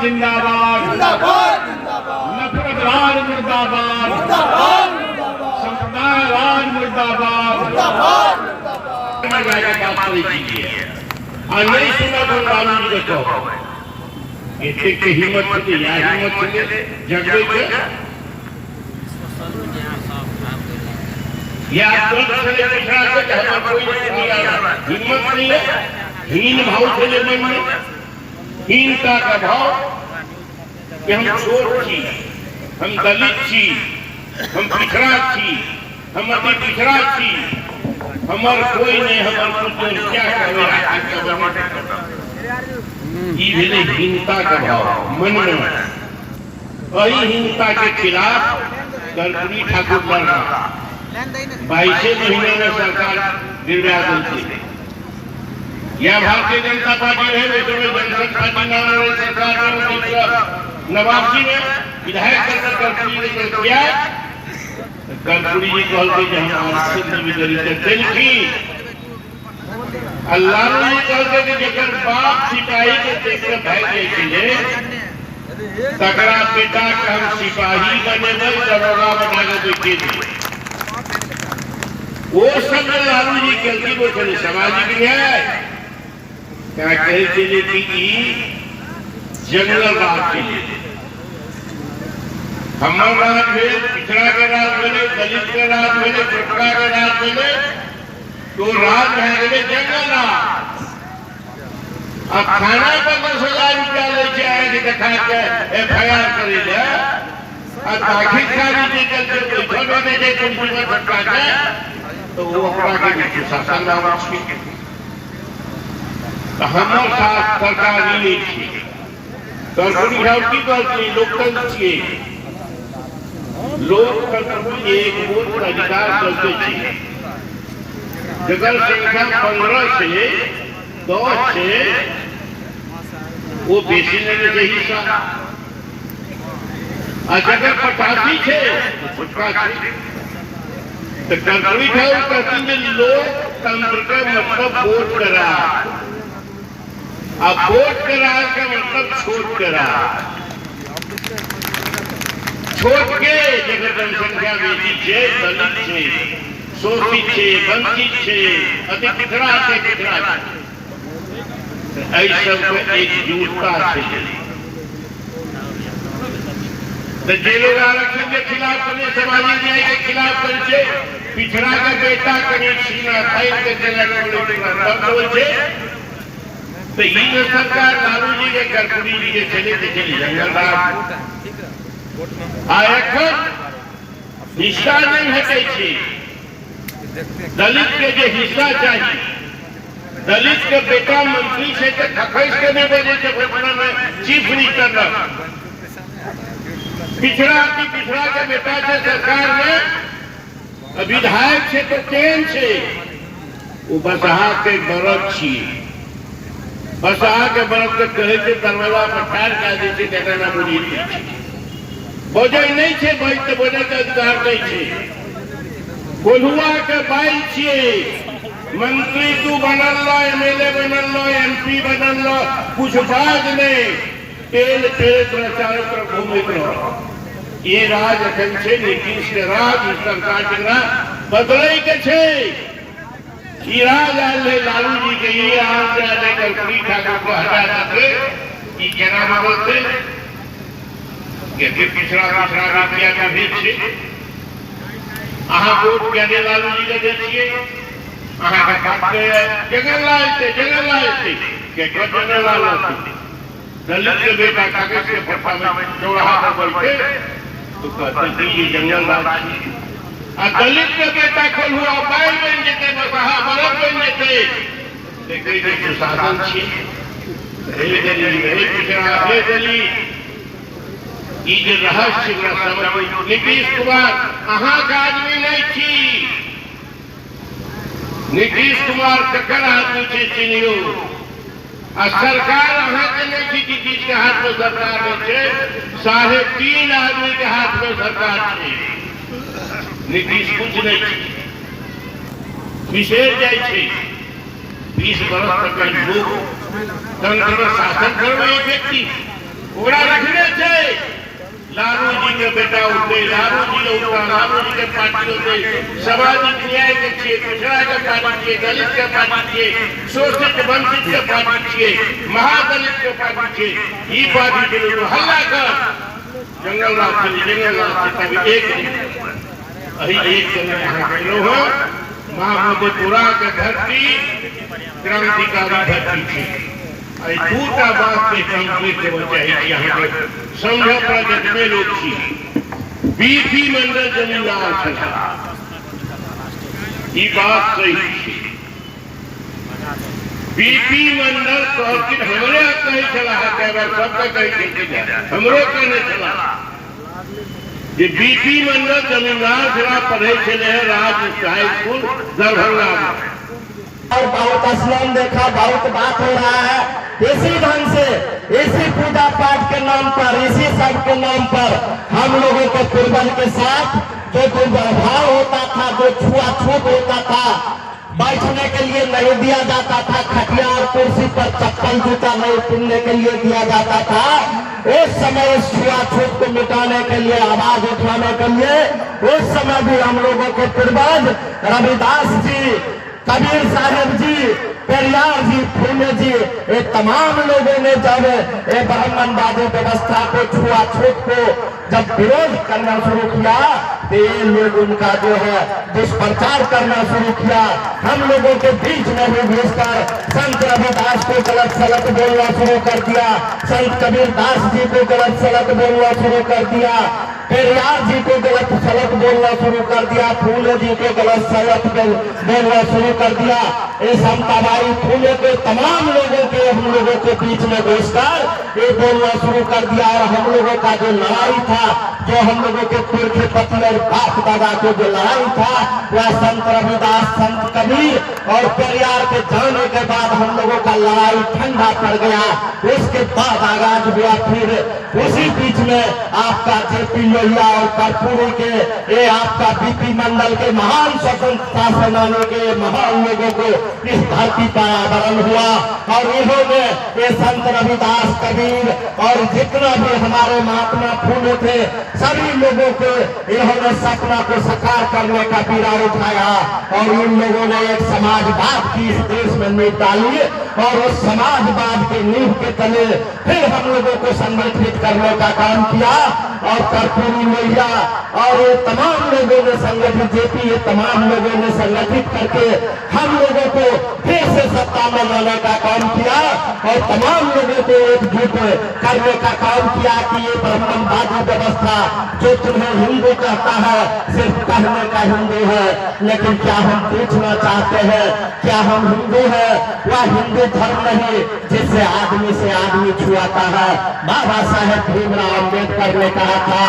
जिंदाबाद जिंदाबाद जिंदाबाद नफरतवाद मुर्दाबाद मुर्दाबाद संप्रदायवाद मुर्दाबाद मुर्दाबाद और नहीं सुना तो लालू जी को के हिम्मत थी या हिम्मत थी जगवे के या तुरंत से देखा कि हमारा कोई नहीं आ रहा हिम्मत नहीं है हीन भाव से ले मन में हीनता का भाव कि हम छोट छी हम दलित छी हम पिछड़ा छी हम अति पिछड़ा छी हमार कोई नहीं हमार कुछ क्या करे ये भेले हीनता का भाव मन में वही हीनता के खिलाफ कर्पूरी ठाकुर लड़ना 22 महीने में सरकार गिरा देती यह भारतीय जनता पार्टी है जनसंघ पार्टी नाम सरकार नवासी में विधायक कर्पूरी ने किया कर्पूरी जी कहते कि हम आपसे निवेदन करते नहीं अल्लाह ने कहते कि जगह बाप सिपाही के देखकर भाई के तकड़ा बेटा का हम सिपाही बने दरोगा बना के देखिए वो सब लालू जी कहती वो चले सामाजिक न्याय क्या कहते कि जनरल बात के लिए हमारा राज भेद पिछड़ा का राज मिले दलित का राज मिले पिछड़ा का राज मिले तो राज है जंगल राज अब थाना पर 10,000 रुपया ले जाए कि दिखा के FIR करे ले और दाखिल खाली के करके कोई छोड़ने दे पुलिस में फटका के तो वो अपना के शासन में वापसी तो हमारे साथ सरकार नहीं थी कर्पूरी ठाकुर की गलती लोकतंत्र थी लोकतंत्र में एक वोट का अधिकार चलते थे जगह संख्या 15 से 10 से वो बेसी लेने से हिस्सा जगह 85 थे तो कर्पूरी ठाकुर कहती है लोकतंत्र का मतलब वोट करा अब वोट करा का मतलब छोट करा छोट के जगह जनसंख्या बेटी छे दलित छे शोषित छे वंचित छे अति पिछड़ा छे पिछड़ा ऐसा एकजुटता से तो जे लोग आरक्षण के खिलाफ बने सामाजिक न्याय के खिलाफ बने पिछड़ा का बेटा कहीं छीना फाइल के चला तो ये सरकार लालू जी के कर्पूरी जी के चले जंगल राज हिस्सा नहीं हटे दलित के जो हिस्सा चाहिए दलित के बेटा मंत्री से खखैस के नहीं बजे पटना में चीफ मिनिस्टर पिछड़ा की पिछड़ा के बेटा से सरकार ने विधायक से तो चैन से वो बसहा के बरत छी बसहा के बरत के कहे थे दरवाजा पर ठार कर देते कहना मुझे बोझ नहीं छे भाई तो बोझ का अधिकार नहीं छे कोल्हुआ के बाई छे मंत्री तू बनल लो MLA बनल लो MP बनल लो कुछ बात नहीं तेल चारों तरफ घूमते रहो ये राज अखन छे नीतीश के राज सरकार के राज बदले के छे ये राज आले लालू जी के ये आम से कर्पूरी ठाकुर को हटा देते ये क्या बोलते कि पिछड़ा रुपया का भेज छे आहा वोट क्या दे लालू जी के देखिए आहा का बात जगह लाए थे के जगह लालू दलित के बेटा कागज के फटा में चौराहा पर बैठे तो कहते ये जंगल राज दलित के बेटा खोलुआ बाई बन जेते बसहा बरत बन जेते देखै जे शासन छी हे दलित ये जो रहस्य समझ नीतीश कुमार अहाँ का आदमी नहीं थी नीतीश कुमार ककर आदमी थे चिन्हियो सरकार अहाँ के नहीं थी नीतीश के हाथ में सरकार में थे 3.5 आदमी के हाथ में सरकार थी नीतीश कुछ नहीं थी विशेष जाए 20 वर्ष तक लोग तंत्र में शासन करवे एक व्यक्ति ओकरा रखने थे लालू जी के बेटा उठे, लालू जी उठा, लालू जी के पार्टी होते, सामाजिक न्याय के छे, पिछड़ा के पार्टी छे, दलित के पार्टी छे, शोषित वंचित के पार्टी छे, महादलित के पार्टी छे, ई पार्टी के लोग हल्ला कर जंगल राज कभी एक लोग महामधेपुरा के धरती क्रांतिकारी धरती थी। दूटा बात के कंप्लीट हो चाहिए यहाँ पे समझो पर जितने लोग थी बीपी मंडल जमींदार था, ये बात सही थी। बीपी मंडल कहती हमरे कहीं चला है, कई बार सबका कहीं हमरो कहने चला ये बीपी मंडल जमींदार जरा पढ़े चले हैं राज हाई स्कूल दरभंगा में, और बहुत असलम देखा, बहुत बात हो रहा है। इसी ढंग से इसी पूजा पाठ के नाम पर, इसी सब के नाम पर हम लोगों के पूर्वज के साथ जो दुर्व्यवहार होता था, जो छुआछूत होता था, बैठने के लिए नहीं दिया जाता था, खटिया और कुर्सी पर चप्पल जूता नहीं पहनने के लिए दिया जाता था। उस समय इस छुआछूत को मिटाने के लिए, आवाज उठाने के लिए उस समय भी हम लोगों के पूर्वज रविदास जी, कबीर साहब जी, पेरियार जी, फूले जी, ये तमाम लोगों ने जब ये ब्राह्मणवादी व्यवस्था को, छुआछूत को जब विरोध करना शुरू किया तो ये लोग उनका जो है दुष्प्रचार करना शुरू किया। हम लोगों के बीच में भी घुसकर संत रविदास को गलत सलत बोलना शुरू कर दिया, संत कबीर दास जी को गलत सलत बोलना शुरू कर दिया, पेरियार जी को गलत सलत बोलना शुरू कर दिया, फूले जी को गलत सलत बोलना शुरू कर दिया। इस समतावादी फूले के तमाम लोगों के हम लोगों के बीच में घुसकर ये बोलना शुरू कर दिया। और हम लोगों का जो लड़ाई था, जो हम लोगों के पुरखे पति और बाप दादा को जो लड़ाई था, वह संत रविदास, संत कबीर और पेरियार के जाने के बाद हम लोगों का लड़ाई ठंडा पड़ गया। उसके बाद आगाज हुआ फिर उसी बीच में आपका जेपी लोहिया और कर्पूरी के, ये आपका बीपी मंडल के महान स्वतंत्रता सेनानी के महान लोगों को इस धरती पर आवरण हुआ। और इन्होंने ये संत रविदास, कबीर और जितना भी हमारे महात्मा फूले थे, सभी लोगों को इन्होंने सपना को साकार करने का बीड़ा उठाया। और इन लोगों ने एक समाजवाद की इस देश में नींव डाली और उस समाजवाद के नींव के तले फिर हम लोगों को संगठित करने का काम किया। और कर्पूरी लोहिया और ये तमाम लोगों ने संगठित, जेपी, ये तमाम लोगों ने संगठित करके हम लोगों को फिर से सत्ता में लाने का काम किया और तमाम लोगों को एकजुट करने का काम किया कि ये ब्राह्मणवादी व्यवस्था जो तुम्हें हिंदू कहता है सिर्फ कहने का हिंदू है, लेकिन क्या हम पूछना चाहते हैं क्या हम हिंदू है? वह हिंदू धर्म नहीं जिससे आदमी से आदमी छुआता है। बाबा साहेब भीमराव अम्बेडकर ने कहा था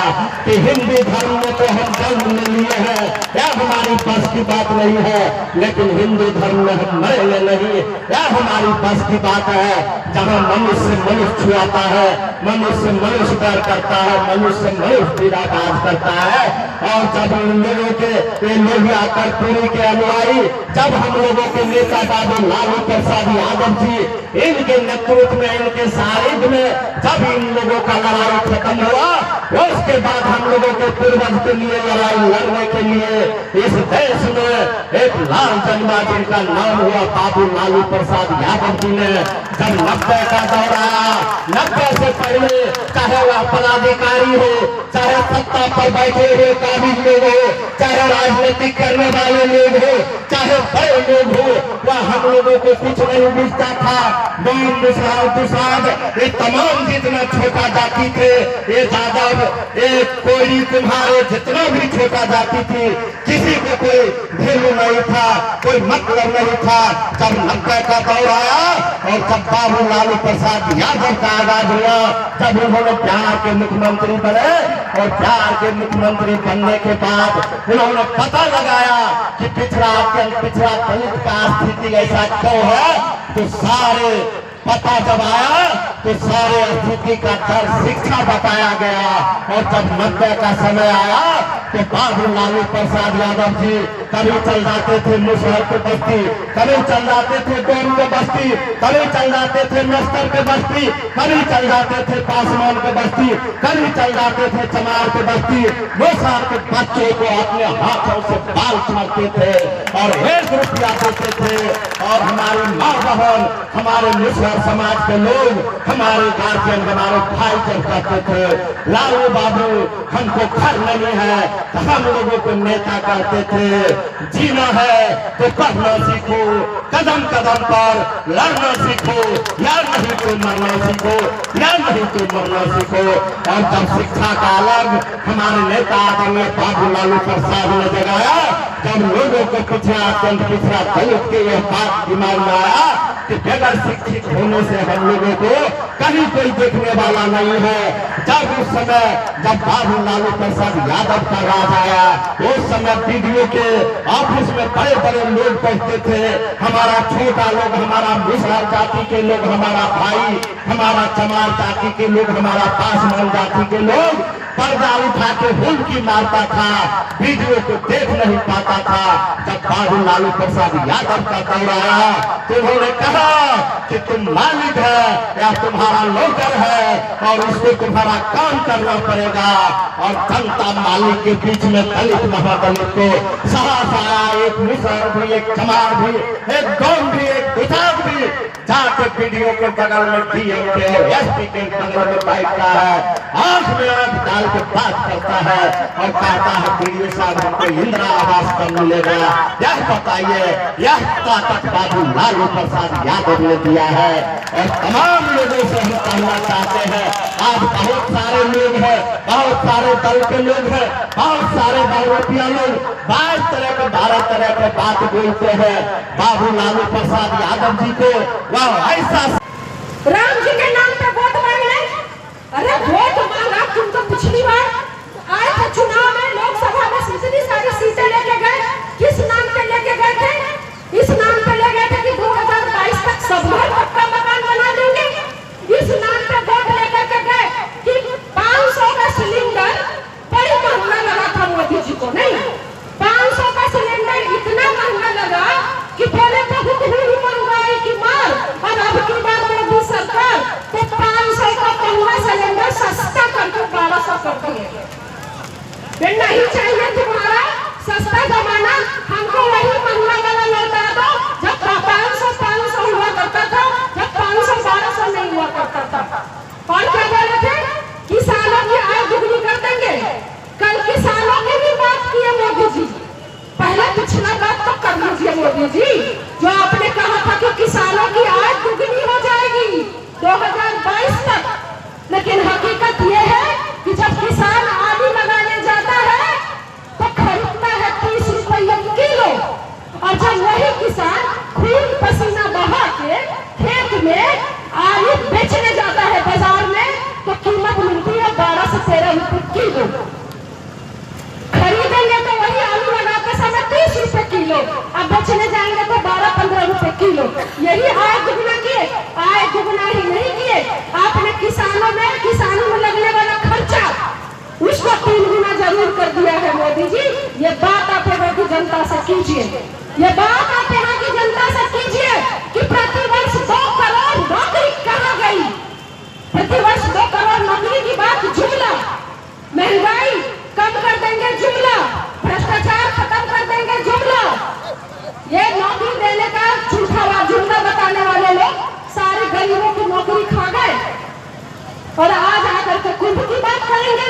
कि हिंदू धर्म में तो हम जन्म में लिए हैं, यह हमारी बस की बात नहीं है, लेकिन हिंदू धर्म में हम मरे नहीं, यह हमारी बस की बात है। जहाँ मनुष्य मनुष्य छुआता है, मनुष्य मनुष्य डर करता है, मनुष्य मनुष्य पीड़ाघात करता है। और जब उन लोगों के लोहिया कर्पूरी के अनुयायी, जब हम लोगों के नेता बाबू लालू प्रसाद यादव जी, इनके नेतृत्व में, इनके सानिध्य में जब इन लोगों का लड़ाई खत्म हुआ, उसके बाद हम लोगों के पूर्वज के लिए लड़ाई लड़ने के लिए इस देश में एक लाल झंडा जिनका नाम हुआ बाबू लालू प्रसाद यादव जी ने जब 90 का दौर आया, 90 से पहले चाहे वह पदाधिकारी हो, चाहे सत्ता पर बैठे हुए काबिल लोग हो, चाहे राजनीतिक करने वाले लोग हो, चाहे बड़े लोग हो, वह हम लोगों को कुछ नहीं बुझता था। डोम दुसाद, ये तमाम जितना छोटा जाति थे, ये यादव, ये कोयरी, तुम्हारे जितना भी छोटा जाति थी, किसी को कोई वैल्यू नहीं था, कोई मतलब नहीं था। जब 90 का दौर आया और जब बाबू लालू प्रसाद यादव का आगाज हुआ, जब उन्होंने बिहार के मुख्यमंत्री बने और बिहार के मुख्यमंत्री बनने के बाद उन्होंने पता लगाया कि पिछड़ा, अत्यंत पिछड़ा दलित का स्थिति ऐसा क्यों है, तो सारे पता जब आया तो सारे स्थिति का दर शिक्षा बताया गया। और जब 90 का समय आया तो बाबू लालू प्रसाद यादव जी कभी चल जाते थे मुसहर के बस्ती, कभी चल जाते थे डोम के बस्ती, कभी चल जाते थे नस्तर के बस्ती, कभी चल जाते थे पासवान के बस्ती, कभी चल जाते थे चमार के बस्ती। मुसहर के बच्चों को अपने हाथों से बाल छाड़ते थे और 1 रुपया देते थे। और हमारी माँ बहन, हमारे मुसहर समाज के लोग, हमारे गार्जियन, हमारे भाई जब कहते थे लालू बाबू हमको घर नहीं है तो हम लोगों को नेता कहते थे। जीना है तो पढ़ना सीखो, कदम कदम पर लड़ना सीखो, या नहीं तो मरना सीखो, या नहीं तो मरना सीखो। और जब शिक्षा का अलग हमारे नेता आदरणीय बाबू लालू प्रसाद ने जगाया, जब लोगों को पिछड़ा अत्यंत पिछड़ा दलित के यह बात दिमाग में आया कि बगैर शिक्षित होने से हम लोगों को कहीं कोई देखने वाला नहीं है। जब उस समय जब बाबू लालू प्रसाद यादव का राज आया, उस समय बीडीओ के ऑफिस में बड़े बड़े लोग पहुंचते थे। हमारा छोटा लोग, हमारा मुसहर जाति के लोग, हमारा भाई, हमारा चमार जाति के लोग, हमारा पासवान जाति के लोग पर्दा उठा के हुल्की मारता था, वीडियो को देख नहीं पाता था। जब बाबू लालू प्रसाद यादव का दौर आया तो उन्होंने कहा कि तुम मालिक है या तुम्हारा नौकर है और उसको तुम्हारा काम करना पड़ेगा। और जनता मालिक के बीच में दलित महादलित को साहस आया। एक मुसहर भी, एक चमार भी, एक गौंड भी, एक गुजाक भी जाके वीडियो के बगल में डीएम के और एसपी के बगल में बैठता है, आंख में आंख डाल के बात करता है और कहता है वीडियो साहब हमको इंदिरा आवास पर मिलेगा। यह बताइए, यह ताकत बाबू लालू प्रसाद यादव ने दिया है। और तमाम लोगों से हम कहना चाहते हैं, आज बहुत सारे लोग हैं, बहुत सारे दल के लोग हैं, बहुत सारे बहुरूपिया लोग 22 तरह के 12 तरह के बात बोलते हैं। बाबू लालू प्रसाद यादव जी को वह ऐसा राम जी के नाम पे वोट मांगने, अरे वोट मांगा तुमको पिछली बार आए थे चुनाव में, लोकसभा में इतनी सारी सीटें लेके गए, किस नाम पे लेके गए थे? इस नाम पे ले गए थे कि 2022 तक सब घर पक्का मकान बना देंगे। इस नाम पे वोट लेकर के गए कि 500 का सिलेंडर, बड़ी महंगा लगा था मोदी जी को, नहीं 500 का सिलेंडर इतना महंगा लगा कि बोले तो कितनी महंगाई की मार। और अब की बार मोदी सरकार तो 500 का पहला सिलेंडर सस्ता करके 1200 कर दिए। नहीं चाहिए तुम्हारा सस्ता जमाना, हमको वही महंगा वाला लौटा दो जब 500 हुआ करता था, जब 500-1200 नहीं हुआ करता था। और क्या बोले थे? किसानों की आय दुगनी कर देंगे। कल किसानों की भी बात की है मोदी जी, पहले पिछला बात तो कर लीजिए मोदी जी, जो आपने कहा था कि किसानों की आय दुगनी हो जाएगी 2022 तक। लेकिन हकीकत यह है कि जब किसान आलू लगाने जाता है तो खरीदता है 30 रुपये किलो, और जब वही किसान खून पसीना बहा के खेत में आलू बेचने जाता है बाजार में तो कीमत मिलती है 12 से 13 रुपये किलो। खरीदेंगे तो वही आलू लगाते समय 30 रुपए किलो, अब बेचने जाएंगे तो 12-15 रुपए किलो। यही आय दुगुना किए, आय दुगुना ही नहीं किए, आपने किसानों में लगने वाला खर्चा उसको 3 गुना जरूर कर दिया है मोदी जी। ये बात आप यहाँ की जनता से कीजिए, ये बात आप यहाँ की जनता से कीजिए कि प्रतिवर्ष 2 करोड़ नौकरी कहाँ गई? प्रतिवर्ष 2 करोड़ नौकरी की बात जुमला, महंगाई कम कर देंगे जुमला, भ्रष्टाचार खत्म कर देंगे जुमला। ये नौकरी देने का झूठा जुमला बताने वाले लोग सारे गरीबों की नौकरी खा गए और आज आकर के कुंभ की बात करेंगे।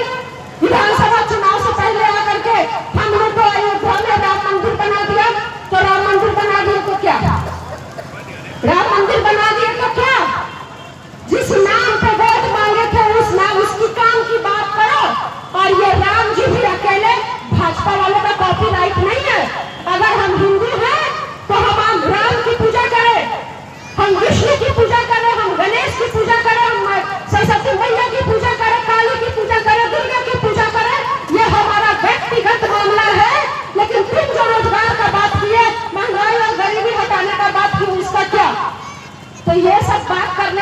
विधानसभा चुनाव से पहले आकर के हम लोग को अयोध्या में राम मंदिर बना दिया, तो राम मंदिर बना दिया तो क्या, राम मंदिर बना दिया तो क्या? जिस नाम पे वोट मांगे थे उस नाम उसकी काम की बात करो। और ये राम जी भी अकेले भाजपा वालों का कॉपीराइट नहीं है। अगर हम हिंदू हैं तो हम राम की पूजा करें, हम विष्णु की पूजा करें, हम गणेश की पूजा करें, हम सरस्वती मैया की पूजा करें, काली की पूजा करें, दुर्गा की पूजा करें, ये हमारा व्यक्तिगत मामला है। लेकिन तुम जो रोजगार का बात किए, महंगाई और गरीबी हटाने का बात की, उसका क्या? तो ये सब बात करने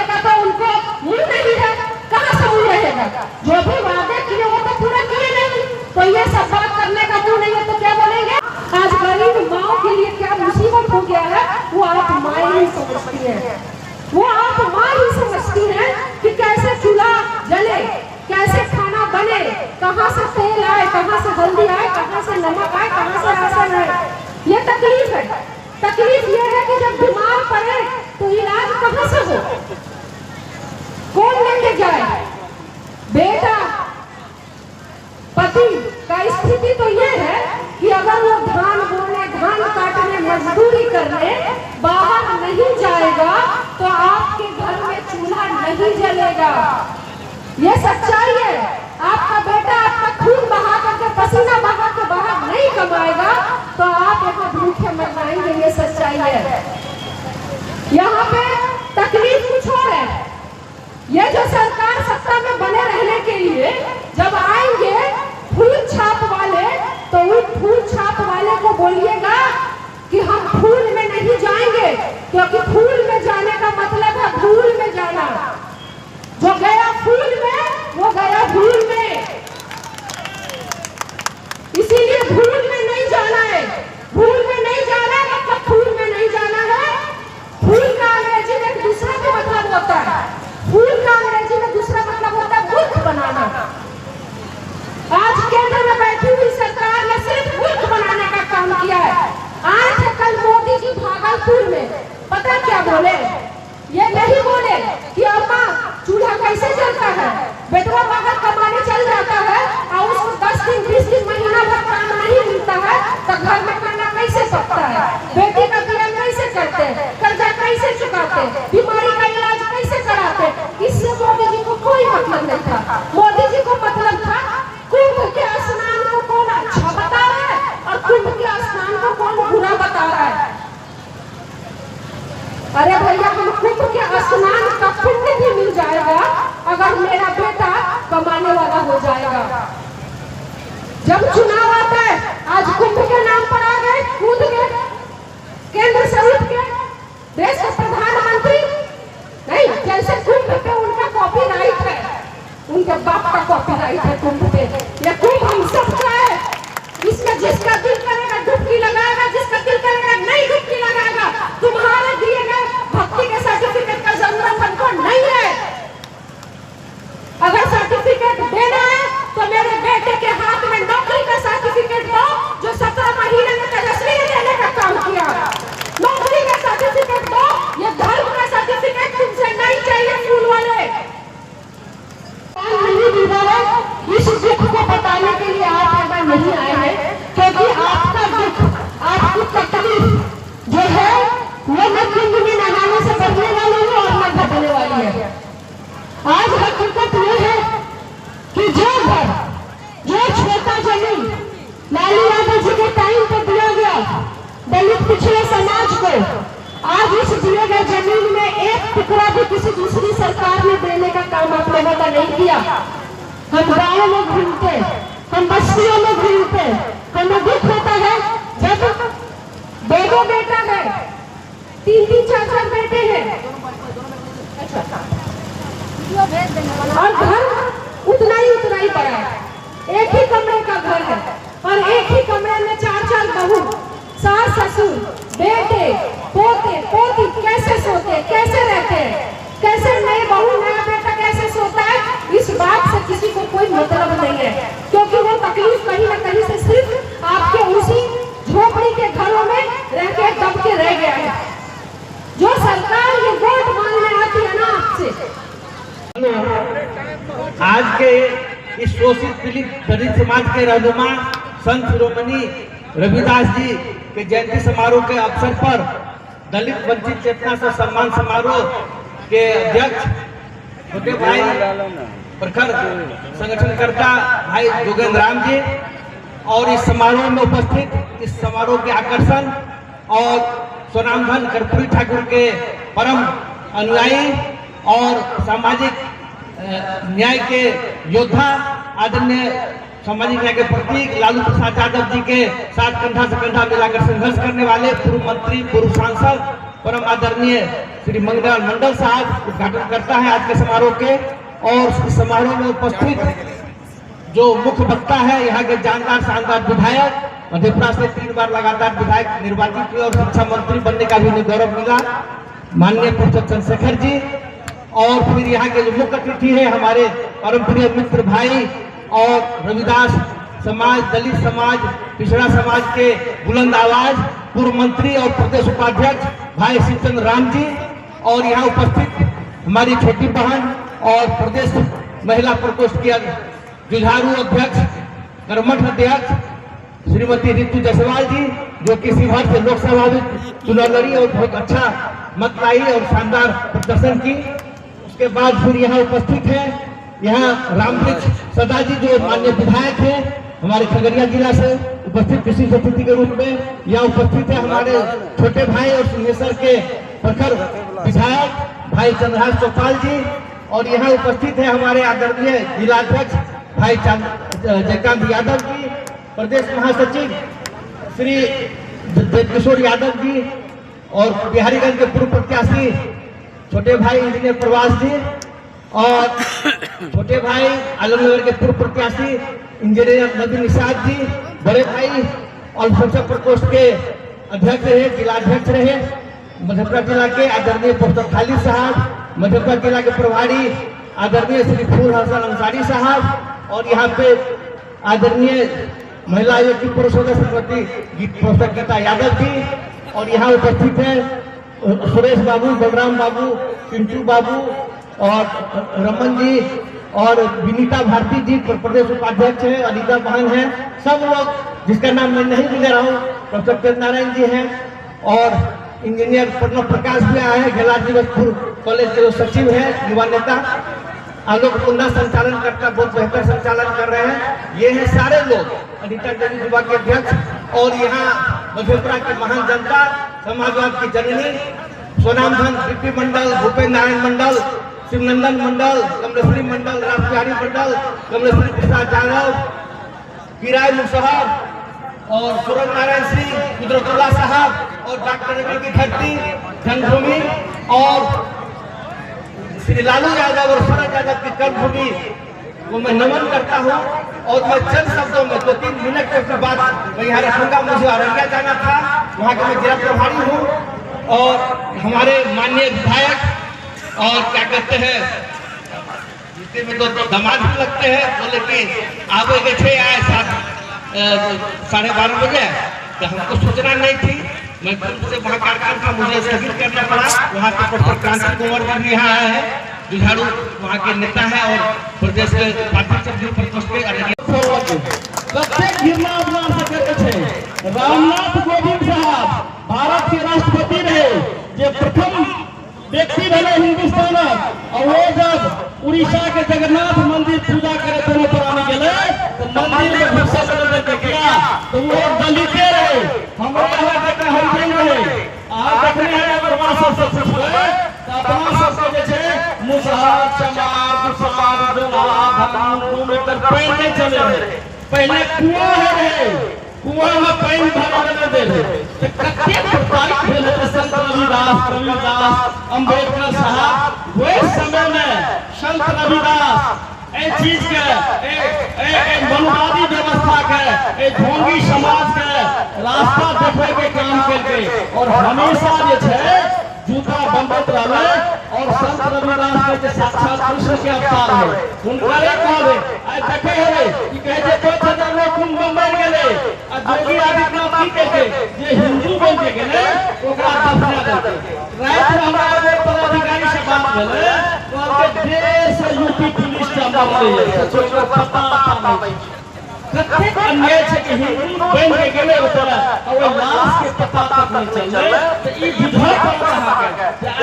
मिलेगा। ये सच्चाई है। आपका बेटा आपका खून बहा करके, पसीना बहा के बाहर नहीं कमाएगा तो आप यहाँ भूखे मर जाएंगे। ये सच्चाई है। यहाँ पे तकलीफ कुछ और है। ये जो सरकार सत्ता में बने रहने के लिए जब आएंगे फूल छाप वाले, तो उन फूल छाप वाले को बोलिएगा कि हम फूल में नहीं जाएंगे, क्योंकि फूल में जाने का मतलब है भूल में जाना। जो गया फूल में वो गया भूल में, इसीलिए भूल में नहीं जाना है। भूल में नहीं जाना है मतलब फूल में नहीं जाना है। फूल का अंग्रेजी में दूसरा भी मतलब होता है। फूल का अंग्रेजी में दूसरा मतलब होता है मूर्ख बनाना। आज केंद्र में बैठी हुई सरकार ने सिर्फ मूर्ख बनाने का काम किया है। आज कल मोदी जी भागलपुर में पता क्या बोले? ये नहीं बोले कि अम्मा चूल्हा कैसे जलता है, बेटवा बाहर कमाने चल जाता है और उसको 10 दिन 20 दिन महीना भर काम नहीं मिलता है तो घर में खाना कैसे पकता है, बेटी का बियाह कैसे करते, कर्जा कैसे चुकाते, बीमारी का इलाज कैसे कराते। इससे मोदी जी को कोई मतलब नहीं था। मोदी जी को मतलब था कुंभ के स्नान को कौन अच्छा बता रहा है और कुंभ के स्नान को कौन बुरा बता रहा है। अरे भैया, हम कुंभ के स्नान का पुण्य भी मिल जाएगा अगर मेरा बेटा कमाने वाला हो जाएगा। जब चुनाव आता है, आज कुंभ के नाम पर आ गए, कूद गए, केंद्र से उठ के देश के प्रधानमंत्री नहीं, जैसे कुंभ पे उनका कॉपीराइट है, उनके बाप का कॉपीराइट है कुंभ पे। ये कुंभ हम सबका है। इसमें जिसका दिल करेगा डुबकी लगाएगा, जिसका दिल करेगा नहीं डुबकी लगाएगा। तुम्हारे दिए गए भक्ति के सर्टिफिकेट का जरूरत हमको नहीं है। अगर सर्टिफिकेट देना है तो मेरे बेटे के हाथ में नौकरी का सर्टिफिकेट दो, जो 17 महीने में तेजस्वी ने देने का काम किया। नौकरी का सर्टिफिकेट दो, ये धर्म का सर्टिफिकेट तुमसे नहीं चाहिए। फूल वाले इस दुख को बताने के लिए आप यहाँ नहीं आए हैं, क्योंकि आपका दुख, आपकी तकलीफ जो है वो न कुंभ में नहाने से बढ़ने वाली है और न घटने वाली है। आज हकीकत ये है कि जो घर, जो छोटा जमीन लालू यादव जी के टाइम पर दिया गया दलित पिछड़े समाज को, आज इस दिए गए जमीन में एक टुकड़ा भी किसी दूसरी सरकार ने देने का काम आप लोगों का नहीं किया। हम गाँव में घूमते, हम बस्तियों में घूमते, हमें दुख होता है जब 2 बेटा है, 3 4 बेटे हैं और घर उतना ही बड़ा है। एक ही कमरे का घर है और एक ही कमरे में 4 बहू, सास ससुर, बेटे पोते पोती कैसे सोते, कैसे रहते हैं, कैसे नए बहू नया बेटा कैसे सोता है, इस बात से किसी को कोई मतलब नहीं है। क्योंकि वो तकलीफ कहीं न कहीं से सिर्फ आपके उसी झोपड़ी के घरों में रह के दब के रह गया है। जो सरकार ये वोट मांगने आती है ना आपसे, आज के इस शोषित पीड़ित दलित समाज के रहनुमा संत शिरोमणि रविदास जी के जयंती समारोह के अवसर पर दलित वंचित चेतना से सम्मान समारोह के अध्यक्ष छोटे भाई प्रखर संगठनकर्ता भाई जोगेंद्र राम जी और इस समारोह में उपस्थित, इस समारोह के आकर्षण और स्वनामधन कर्पूरी ठाकुर के परम अनुयायी और सामाजिक न्याय के योद्धा, आदरणीय सामाजिक न्याय के प्रतीक लालू प्रसाद यादव जी के साथ कंधा से कंधा मिलाकर संघर्ष करने वाले पूर्व मंत्री, पूर्व सांसद, परम आदरणीय श्री मंगल मंडल साहब उद्घाटन करता है आज के समारोह के। और इस समारोह में उपस्थित जो मुख्य वक्ता है, यहाँ के जानदार शानदार विधायक, मधेपुरा से 3 बार लगातार विधायक निर्वाचित हुए और शिक्षा मंत्री बनने का भी उन्हें गौरव मिला, माननीय प्रोफेसर चंद्रशेखर जी। और फिर यहाँ के जो मुख्य अतिथि है हमारे परम प्रिय मित्र भाई और रविदास समाज, दलित समाज, पिछड़ा समाज के बुलंद आवाज पूर्व मंत्री और प्रदेश उपाध्यक्ष भाई शिवचंद्र राम जी, और यहाँ उपस्थित हमारी छोटी बहन और प्रदेश महिला प्रकोष्ठ की जुझारू अध्यक्ष, कर्मठ अध्यक्ष श्रीमती रितु जायसवाल जी, जो कि शिवहर से लोकसभा में चुनाव लड़ी और बहुत अच्छा मत लाई और शानदार प्रदर्शन की। उसके बाद फिर यहाँ उपस्थित है यहाँ रामवृक्ष सदा जी जो माननीय विधायक है हमारे खगड़िया जिला से उपस्थित विशेष अतिथि के रूप में। यहाँ उपस्थित है हमारे छोटे भाई और सिंहेश्वर के प्रखर विधायक भाई चंद्रहास चौपाल जी। और यहाँ उपस्थित है हमारे आदरणीय जिलाध्यक्ष भाई जयकांत यादव जी, प्रदेश महासचिव श्री किशोर यादव जी और बिहारीगंज के पूर्व प्रत्याशी छोटे भाई इंजीनियर प्रवास जी और छोटे भाई आलमनगर के पूर्व प्रत्याशी इंजीनियर नबी निषाद जी, बड़े भाई अल्पसंख्यक प्रकोष्ठ के अध्यक्ष रहे, जिलाध्यक्ष रहे मधेपुरा जिला के आदरणीय प्रोफेसर खालिद साहब, मधेपुरा जिला के प्रभारी आदरणीय श्री फूल हसन अंसारी साहब और यहाँ पे आदरणीय महिला आयोग की पूर्व सदस्य श्रीमती प्रोफेसर गीता यादव जी। और यहाँ उपस्थित है सुरेश बाबू, बलराम बाबू, पिंटू बाबू और रमन जी और विनीता भारती जी प्रदेश उपाध्यक्ष है, अलीदा बहन है, सब लोग जिसका नाम मैं नहीं ले रहा हूँ, प्रोफेसर तेज नारायण जी हैं और इंजीनियर प्रणव प्रकाश भी आए हैं, घेला दिवसपुर कॉलेज के जो सचिव है, युवा नेता, आप लोग उनका संचालन करता बहुत बेहतर संचालन कर रहे हैं। ये है सारे लोग अनिता देवी युवा के अध्यक्ष और यहाँ मधेपुरा की महान जनता, समाजवाद की जननी सोनामधन बीपी मंडल, भूपेन्द्र नारायण मंडल, शिवनंदन मंडल, कमलेश्वरी मंडल, रामबिहारी मंडल, कमलेश्वरी प्रसाद यादव, किराय मुसहर और सूरज नारायण सिंह, कुदरतुल्लाह साहब और डॉक्टर रवि की धरती जन्मभूमि और श्री लालू यादव और शरद यादव की कर्मभूमि को मैं नमन करता हूँ। और मैं चंद शब्दों में 2-3 मिनट के बाद मैं यहाँ रखूंगा। मुझे औरंगाबाद जाना था, वहाँ का मैं जिला प्रभारी हूँ और हमारे माननीय विधायक और क्या कहते हैं जिससे में तो दामाद भी लगते हैं, बोले कि आप थे आए 12:30 बजे तो हमको सूचना नहीं थी, मैं से वहाँ कार्यक्रम था मुझे स्थगित करना पड़ा। वहाँ के प्रोफेसर क्रांति कुंवर जी यहाँ आए हैं, जुझाड़ू वहाँ के नेता है और प्रदेश के पार्टी प्रकोष्ठ के प्रत्येक गिरना अभियान से करते थे। रामनाथ कोविंद साहब भारत के राष्ट्रपति रहे, जो प्रथम व्यक्ति रहे हिंदुस्तान और वो जब उड़ीसा के जगन्नाथ मंदिर पूजा करे दोनों पुराने गए तो मंदिर में घुसा किया तो वो दलिते रहे, हमारे यहाँ देखा हरिजन रहे। आप देखने हैं अगर वहाँ सबसे कुछ रहे तो अपना सबसे जैसे मुसहर चमार दुसमार जोला धान घूमकर पैन नहीं चले रहे, पहले कुआं है रहे, कुआं में पैन भरने दे रहे। प्रत्येक प्रकार के संत रविदास, कबीरदास, अम्बेडकर साहब वो समय में संत रविदास चीज के मनवादी व्यवस्था के ढोंगी समाज के रास्ता देखे के काम करके और हमेशा जे जूता बंदत रहे और संत रविदास के साक्षात कृष्ण के अवतार है। उनका कहले आज देखे है कि कहे जे 5000 लोग कुंभ बन गेले आ जोगी आदित्यनाथ की कहे जे हिंदू बन के गेले ओकरा दफना देते। रात में हमारे पदाधिकारी से बात भेले तो आपके देश यूपी पुलिस का मामले है सोचो पता नहीं प्रत्येक अन्याय है कि हिंदू बन के गेले ओकरा और लाश के पता तक नहीं चले तो ई विधवा पर कहा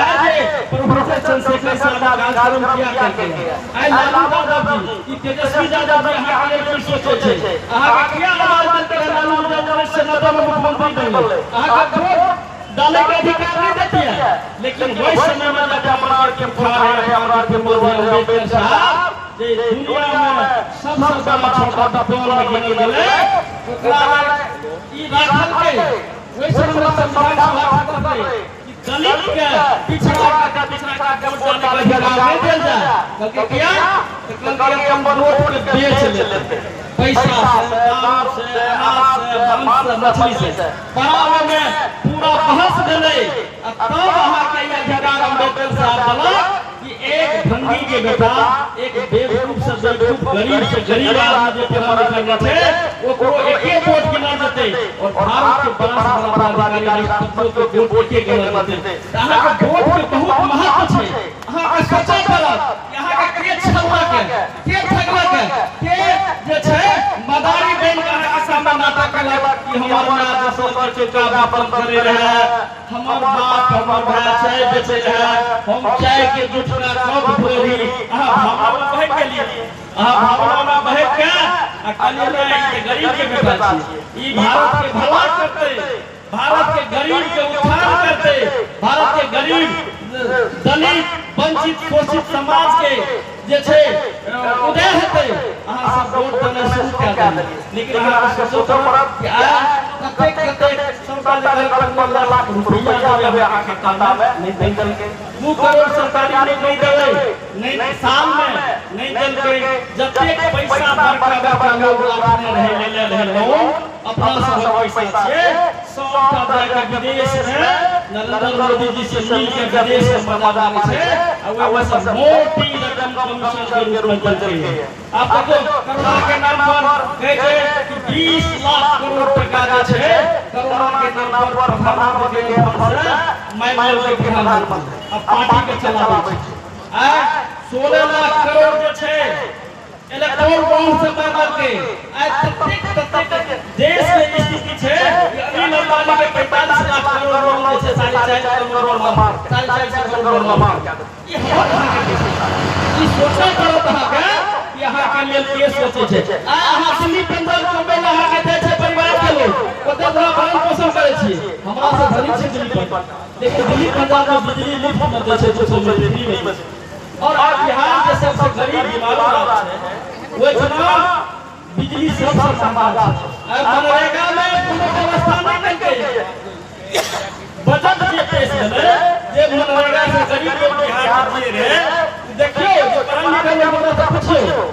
आज प्रोफेसर चंद्रशेखर साहब कार्यक्रम किया करके आई लालू यादव जी ई तेजस्वी यादव जी यहाँ के लिए सोचे छे अहाँ के क्या आवाज देते लालू यादव से नब्बे में मुख्यमंत्री बनले अहाँ का वोट डाले के अधिकार नहीं देती है, लेकिन वही समय में जब अपना के फुहार है हमरा के मोदी अम्बेडकर साहब जे दुनिया में सबसे बड़ा छोटा दफौल में गिनल गेले ओकरा ई राखल के वही समय में संविधान सभा करते कि दलित के पिछड़ा का वोट डालने का अधिकार नहीं दिया जाए, बल्कि क्या कल के हम वोट के बेच लेते पैसा से, दाम से, अनाज से, मांस से, मछली से बराबर में पूरा बहस गले। तब वहाँ के जगह अम्बेडकर साहब बोला कि एक भंगी के बेटा एक बेवकूफ से बेवकूफ गरीब से गरीब आदमी जो पढ़ा लिखा थे वो को एक वोट गिना देते और भारत के बड़ा से बड़ा पदाधिकारी राष्ट्रपति के वोट एक गिना देते। यहाँ के वोट के बहुत महत्व है। यहाँ के सोचा करब यहाँ के छलवा के ठगवा के जे छै मदारी बैंक का में नाटक कलक कि हमर मां दोसर पर के का व्यापार करे रहे, हमर बाप हमर भाई चाय बेचे रहे, हम चाय के जुटना कब भोरी भावना में बह गेली, भावना में बह के कहलिए नहीं गरीब के बेटा छी, ई भारत के भला करते, भारत के गरीब के उद्धार करते, भारत के गरीब दलित वंचित शोषित समाज के जे छे उदय हेतै, अहाँ सब वोट देना शुरू कऽ देलियै, लेकिन अहाँ सोचो पड़त कि आ कतेक सरकार ने लाख रुपया देबे अहाँ के खाता में नहीं देलकै, 2 करोड़ सरकारी नहीं देबै, नहीं साल में नहीं देलकै, जतेक पैसा बड़का लोग रखने रहे ले लोन अपना सब पैसा छे सब का विदेश में नरेंद्र मोदी जी से मिल के विदेश में मदद छे, और वो सब मोटी रकम कमीशन के रूप में देते हैं। आप देखो करोना के नाम पर कहे कि 20 लाख करोड़ टका जे छे करोना के नाम पर प्रधानमंत्री के फंड मैं लोग के प्रधानमंत्री अब पार्टी के चलावे छे, आ 16 लाख करोड़ जे छे इलेक्ट्रॉन बॉन्ड से बना के ततेक देश के स्थिति छे, अनिल अंबानी के 45 लाख करोड़ लोन जे छे 4.5 करोड़ मार 4.5 करोड़ मार ये ई सोचा करो तहा के यहाँ के लेल के सोचे छे, आ अहाँ दिल्ली पंजाब बॉम्बे में अहाँ के दे छे परिवार के लोग कते बड़ा भरण पोषण करे छी, हमरा से धनी छे दिल्ली पर, लेकिन दिल्ली पंजाब में बिजली मुफ्त में दे छे 200 में फ्री में, और बिहार के सबसे गरीब बीमार राज्य है वो जना बिजली सबसे संभाल है, मनरेगा में कोनो व्यवस्था नहीं करके बजट जे पेश भेले जे मनरेगा से गरीब लोग बिहार के दिए रहे, देखियो जो पढ़ल लिखल लोग हमरा से पूछियो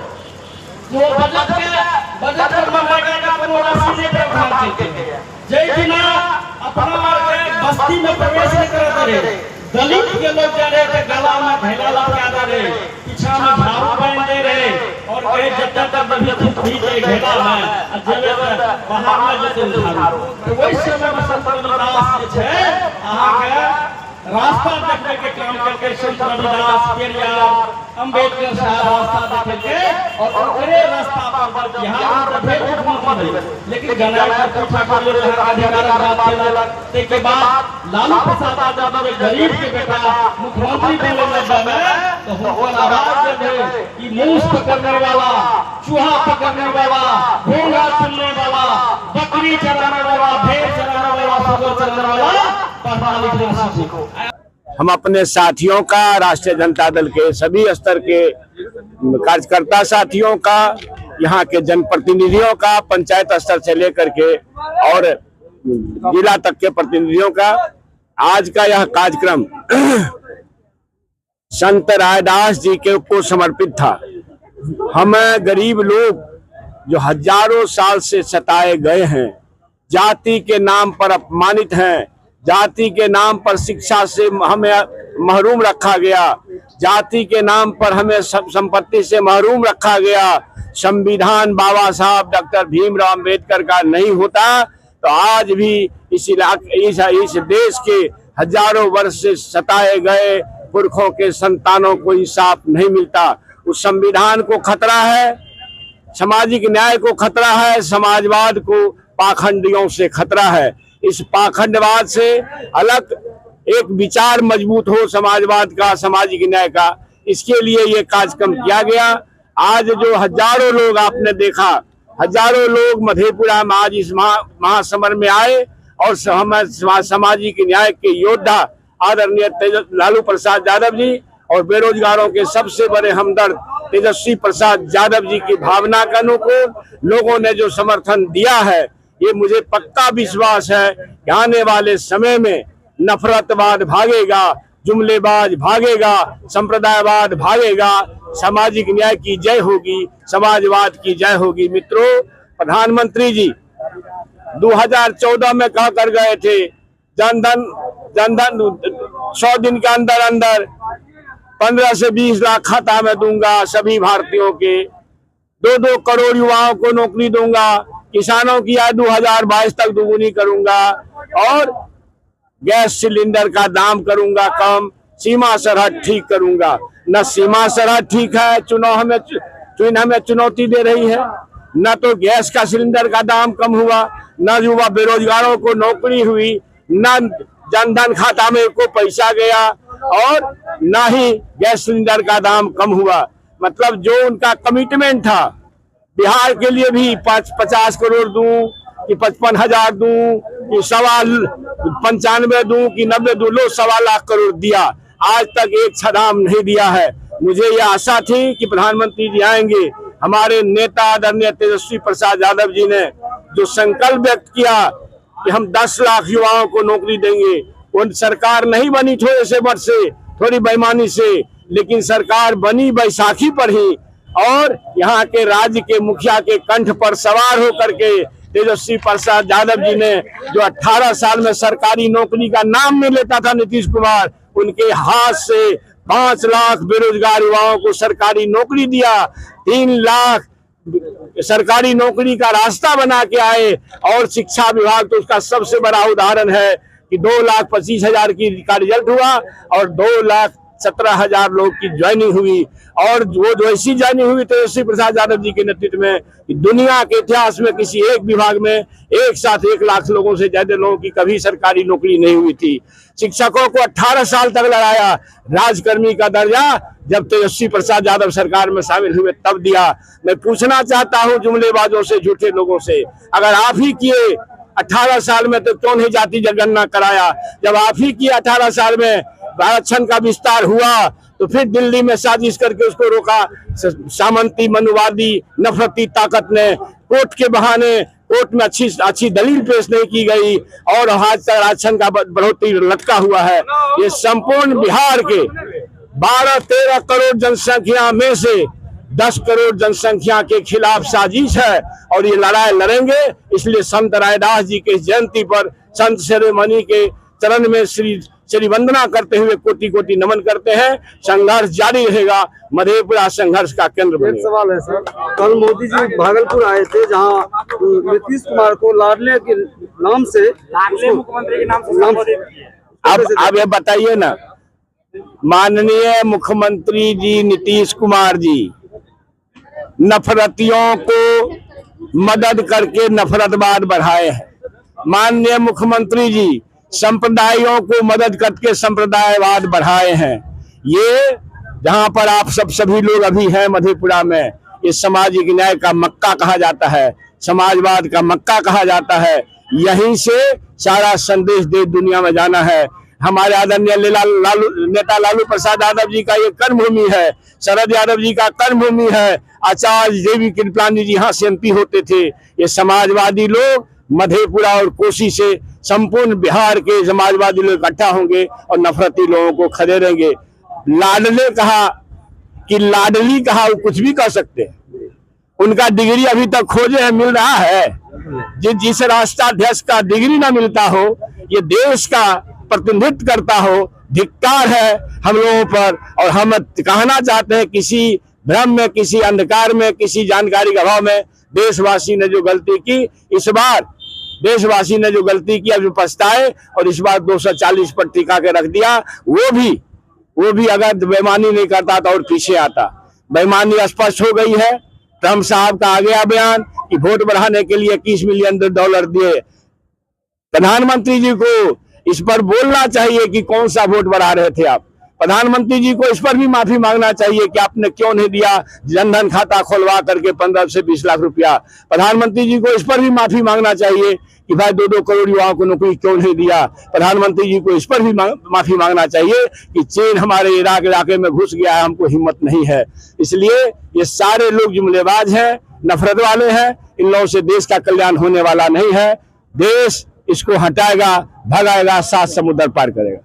वो बजट पर मनरेगा का कोनो राशि नहीं प्रावधान करके, जय बिना अपना के बस्ती में प्रवेश नहीं करते रहे, दलित के लोग जा रहे थे गला में थैला लटका दे रहे, पीछा में झाड़ू बांध दे रहे, और कहे जब तक भी जाए घेरा में जेबे बाहर में जते उठारू, तो वही समय में संत रविदास जे छे अहाँ के रास्ता देखने के काम करके संत रविदास पेरियार अंबेडकर साहब रास्ता देखे के और ओकरे रास्ता पर यहाँ पर भेद, लेकिन गणना का पूछा कर ले अधिकार बात केलक, ते के बाद लालू प्रसाद यादव एक गरीब के बेटा मुख्यमंत्री बने लगा में तो हुनकर आवाज दे कि मूस पकड़ने वाला, चूहा पकड़ने वाला, घोड़ा चुनने वाला, बकरी चराने वाला, भेड़ चराने वाला, सुअर चराने वाला पढ़ना लिखना सीखो। हम अपने साथियों का, राष्ट्रीय जनता दल के सभी स्तर के कार्यकर्ता साथियों का, यहाँ के जनप्रतिनिधियों का, पंचायत स्तर से लेकर के और जिला तक के प्रतिनिधियों का आज का यह कार्यक्रम संत रायदास जी के को समर्पित था। हम गरीब लोग जो हजारों साल से सताए गए हैं, जाति के नाम पर अपमानित हैं, जाति के नाम पर शिक्षा से हमें महरूम रखा गया, जाति के नाम पर हमें संपत्ति से महरूम रखा गया, संविधान बाबा साहब डॉक्टर भीमराव अंबेडकर का नहीं होता तो आज भी इस देश के हजारों वर्ष से सताए गए पुरखों के संतानों को इंसाफ नहीं मिलता। उस संविधान को खतरा है, सामाजिक न्याय को खतरा है, समाजवाद को पाखंडियों से खतरा है। इस पाखंडवाद से अलग एक विचार मजबूत हो समाजवाद का, सामाजिक न्याय का, इसके लिए ये कार्यक्रम किया गया। आज जो हजारों लोग आपने देखा, हजारों लोग मधेपुरा में आज इस महासमर में आए और सामाजिक न्याय के योद्धा आदरणीय लालू प्रसाद यादव जी और बेरोजगारों के सबसे बड़े हमदर्द तेजस्वी प्रसाद यादव जी की भावना के अनुकूल लोगों ने जो समर्थन दिया है, ये मुझे पक्का विश्वास है कि आने वाले समय में नफरतवाद भागेगा, जुमलेबाज भागेगा, संप्रदायवाद भागेगा, सामाजिक न्याय की जय होगी, समाजवाद की जय होगी। मित्रों, प्रधानमंत्री जी 2014 में कहा कर गए थे जनधन 100 दिन के अंदर अंदर 15 से 20 लाख खाता में दूंगा, सभी भारतीयों के 2-2 करोड़ युवाओं को नौकरी दूंगा, किसानों की आय 2022 तक दोगुनी करूंगा और गैस सिलेंडर का दाम करूंगा कम, सीमा सरहद ठीक करूंगा। न सीमा सरहद ठीक है, चुनाव हमें चुनौती दे रही है, न तो गैस का सिलेंडर का दाम कम हुआ, न युवा बेरोजगारों को नौकरी हुई, न जनधन खाता में को पैसा गया, और न ही गैस सिलेंडर का दाम कम हुआ। मतलब जो उनका कमिटमेंट था, बिहार के लिए भी 50 करोड़ दूं कि 55,000 दूं कि 95 दूं कि 90 दूं, लो 1.25 लाख करोड़ दिया, आज तक एक छदाम नहीं दिया है। मुझे ये आशा थी कि प्रधानमंत्री जी आएंगे। हमारे नेता आदरणीय तेजस्वी प्रसाद यादव जी ने जो संकल्प व्यक्त किया कि हम 10 लाख युवाओं को नौकरी देंगे, उन सरकार नहीं बनी थोड़े से वर्ष से, थोड़ी बेईमानी से, लेकिन सरकार बनी बैसाखी पर ही, और यहाँ के राज्य के मुखिया के कंठ पर सवार होकर के तेजस्वी प्रसाद यादव जी ने, जो 18 साल में सरकारी नौकरी का नाम नहीं लेता था नीतीश कुमार, उनके हाथ से 5 लाख बेरोजगार युवाओं को सरकारी नौकरी दिया, 3 लाख सरकारी नौकरी का रास्ता बना के आए। और शिक्षा विभाग तो उसका सबसे बड़ा उदाहरण है कि 2,25,000 का रिजल्ट हुआ और 2,17,000 लोग की ज्वाइनिंग हुई, और वो जो ऐसी ज्वाइनिंग हुई तेजस्वी प्रसाद यादव जी के नेतृत्व में, दुनिया के इतिहास में किसी एक विभाग में एक साथ 1 लाख लोगों से ज्यादा लोगों की कभी सरकारी नौकरी नहीं हुई थी। शिक्षकों को 18 साल तक लगाया, राजकर्मी का दर्जा जब तेजस्वी प्रसाद यादव सरकार में शामिल हुए तब दिया। मैं पूछना चाहता हूं जुमलेबाजों से, झूठे लोगों से, अगर आप ही किए 18 साल में तो क्यों नहीं जाति जनगणना कराया? जब आप ही किए 18 साल में आरक्षण का विस्तार हुआ तो फिर दिल्ली में साजिश करके उसको रोका सामंती, मनुवादी, नफरती ताकत ने। कोर्ट के बहाने, कोर्ट में अच्छी दलील पेश नहीं की गई और आज तक आरक्षण का बढ़ोतरी लटका हुआ है। ये संपूर्ण बिहार के 12-13 करोड़ जनसंख्या में से 10 करोड़ जनसंख्या के खिलाफ साजिश है, और ये लड़ाई लड़ेंगे। इसलिए संत रायदास जी के जयंती पर संत शिरोमणि के चरण में श्री वंदना करते हुए कोटि कोटि नमन करते हैं। संघर्ष जारी रहेगा, मधेपुरा संघर्ष का केंद्र बनेगा। एक सवाल है सर, कल मोदी जी भागलपुर आए थे, जहां नीतीश कुमार को लाडले के नाम से, मुख्यमंत्री के नाम से अब ये बताइए ना, माननीय मुख्यमंत्री जी नीतीश कुमार जी नफरतियों को मदद करके नफरतवाद बढ़ाए हैं। माननीय मुख्यमंत्री जी संप्रदायों को मदद करके संप्रदायवाद बढ़ाए हैं। ये जहां पर आप सभी लोग अभी हैं मधेपुरा में, ये सामाजिक न्याय का मक्का कहा जाता है, समाजवाद का मक्का कहा जाता है। यहीं से सारा संदेश देश दुनिया में जाना है। हमारे आदरणीय नेता लालू प्रसाद यादव जी का ये कर्मभूमि है, शरद यादव जी का कर्मभूमि है, आचार्य देवी कृपलानी जी यहाँ से एमपी होते थे। ये समाजवादी लोग मधेपुरा और कोसी से संपूर्ण बिहार के समाजवादी लोग इकट्ठा होंगे और नफरती लोगों को खदेड़ेंगे। लाडले कहा कि लाडली कहा, वो कुछ भी कह सकते हैं। उनका डिग्री अभी तक खोजे है, मिल रहा है। जिस राष्ट्राध्यक्ष का डिग्री ना मिलता हो, ये देश का प्रतिनिधित्व करता हो, धिक्कार है हम लोगों पर। और हम कहना चाहते हैं, किसी भ्रम में, किसी अंधकार में, किसी जानकारी के अभाव में देशवासी ने जो गलती की, इस बार देशवासी ने जो गलती की अभी पछताए, और इस बार 240 पर टिका के रख दिया। वो भी अगर बेईमानी नहीं करता तो और पीछे आता। बेईमानी स्पष्ट हो गई है। ट्रम्प साहब का आ गया बयान कि वोट बढ़ाने के लिए $21 मिलियन दिए। प्रधानमंत्री जी को इस पर बोलना चाहिए कि कौन सा वोट बढ़ा रहे थे आप। प्रधानमंत्री जी को इस पर भी माफी मांगना चाहिए कि आपने क्यों नहीं दिया जनधन खाता खोलवा करके 15 से 20 लाख रुपया। प्रधानमंत्री जी को इस पर भी माफी मांगना चाहिए कि भाई 2-2 करोड़ युवाओं को नौकरी क्यों नहीं दिया। प्रधानमंत्री जी को इस पर भी माफी मांगना चाहिए कि चीन हमारे इराक इलाके में घुस गया है, हमको हिम्मत नहीं है। इसलिए ये सारे लोग जुमलेबाज हैं, नफरत वाले हैं। इन लोगों से देश का कल्याण होने वाला नहीं है। देश इसको हटाएगा, भगाएगा, 7 समुद्र पार करेगा।